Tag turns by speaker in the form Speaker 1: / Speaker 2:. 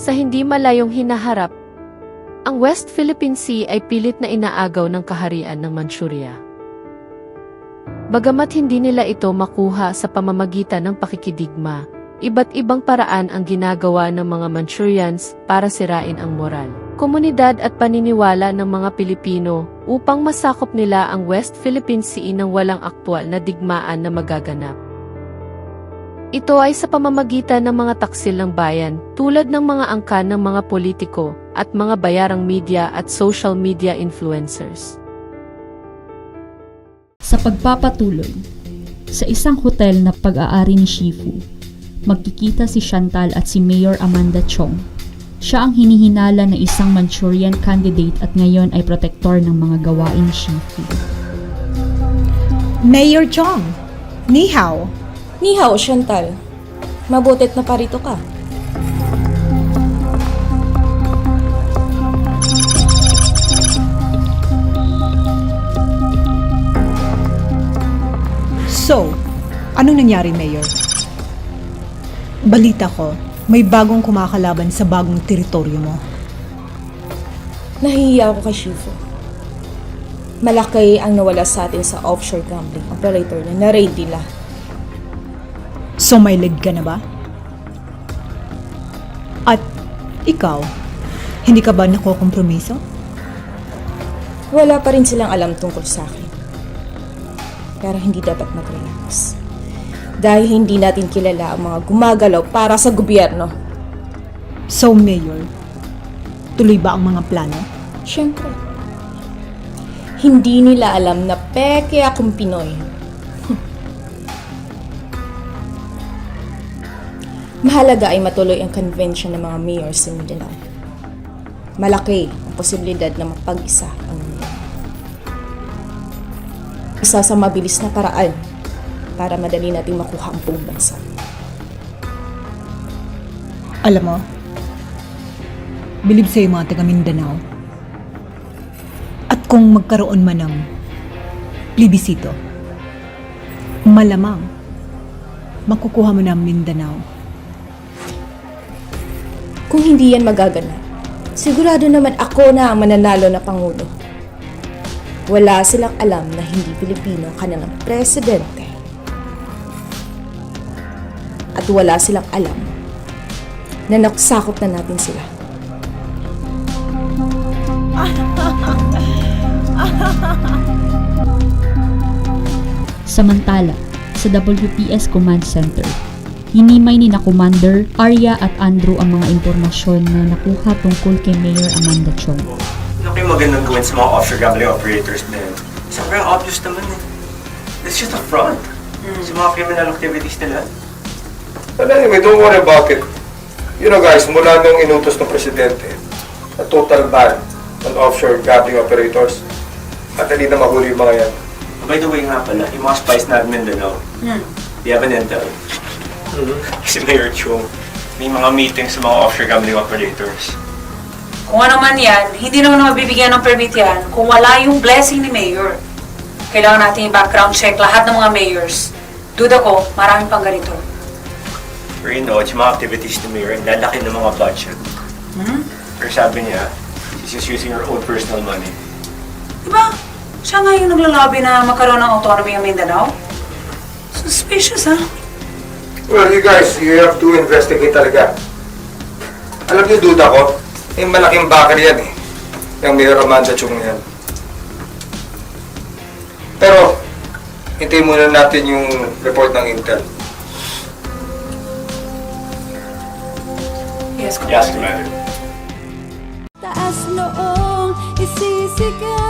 Speaker 1: Sa hindi malayong hinaharap, ang West Philippine Sea ay pilit na inaagaw ng kaharian ng Manchuria. Bagamat hindi nila ito makuha sa pamamagitan ng pakikidigma, iba't ibang paraan ang ginagawa ng mga Manchurians para sirain ang moral, komunidad at paniniwala ng mga Pilipino upang masakop nila ang West Philippine Sea nang walang aktwal na digmaan na magaganap. Ito ay sa pamamagitan ng mga taksil ng bayan, tulad ng mga angkan ng mga politiko at mga bayarang media at social media influencers.
Speaker 2: Sa pagpapatuloy, sa isang hotel na pag-aari ni Shifu, magkikita si Chantal at si Mayor Amanda Chong. Siya ang hinihinala na isang Manchurian candidate at ngayon ay protektor ng mga gawain ni Shifu.
Speaker 3: Mayor Chong, ni hao.
Speaker 4: Ni hao, Chantal. Mabutit na parito ka.
Speaker 3: So, anong nangyari, Mayor? Balita ko, may bagong kumakalaban sa bagong teritoryo mo.
Speaker 4: Nahihiya ako kay Shifu. Malaki ang nawala sa atin sa offshore gambling operator na na-raid nila.
Speaker 3: So, may lead ka na ba? At ikaw, hindi ka ba nakokompromiso?
Speaker 4: Wala pa rin silang alam tungkol sa akin. Pero hindi dapat mag-relax. Dahil hindi natin kilala ang mga gumagalaw para sa gobyerno.
Speaker 3: So, Mayor, tuloy ba ang mga plano?
Speaker 4: Siyempre. Hindi nila alam na peke akong Pinoy. Mahalaga ay matuloy ang convention ng mga mayors sa Mindanao. Malaki ang posibilidad na mapag-isa ang Mindanao. Isa sa mabilis na paraan para madali nating makuha ang buong bansa.
Speaker 3: Alam mo, bilib sa'yo mga taga Mindanao. At kung magkaroon man ng plebisito, malamang makukuha mo ng Mindanao.
Speaker 4: Kung hindi yan magaganap, sigurado naman ako na ang mananalo na Pangulo. Wala silang alam na hindi Pilipino ka na ng presidente. At wala silang alam na naksakop na natin sila.
Speaker 2: Samantala, sa WPS Command Center, hinimay ni na Commander Arya at Andrew ang mga impormasyon na nakuha tungkol kay Mayor Amanda Chong.
Speaker 5: Ano kayo magandang gawin sa mga offshore gambling operators na yun? Sobrang obvious naman eh. It's just a front. Sa mga criminal activities nila.
Speaker 6: But anyway, don't worry about it. You know guys, mula nung inutos ng presidente, a total ban on offshore gambling operators, at hindi na mahuli yung mga yan.
Speaker 5: By the way nga pala, yung mga spies na Mindanao, they have an intel. Si Mayor Chong, may mga meetings sa mga offshore gambling operators.
Speaker 7: Kung ano man yan, hindi naman mabibigyan ng permit yan kung wala yung blessing ni Mayor. Kailangan natin i-background check lahat ng mga mayors. Duda ko, maraming pang ganito.
Speaker 5: Pero you know, it's yung mga activities ni Mayor, ang lalaki ng mga budget. Pero sabi niya, she's just using her own personal money.
Speaker 7: Diba? Siya nga yung naglalabi na magkaroon ng autonomy ang Mindanao. Suspicious, ha?
Speaker 6: Well, you guys, you have to investigate talaga. Alam niyo, duda ko, yung malaking bakal yan eh. Yung Mayor Amanda Chong na yan. Pero, hintayin muna natin yung report ng Intel.
Speaker 7: Yes,
Speaker 5: Yes, Commander.
Speaker 8: Taas noong isisigaw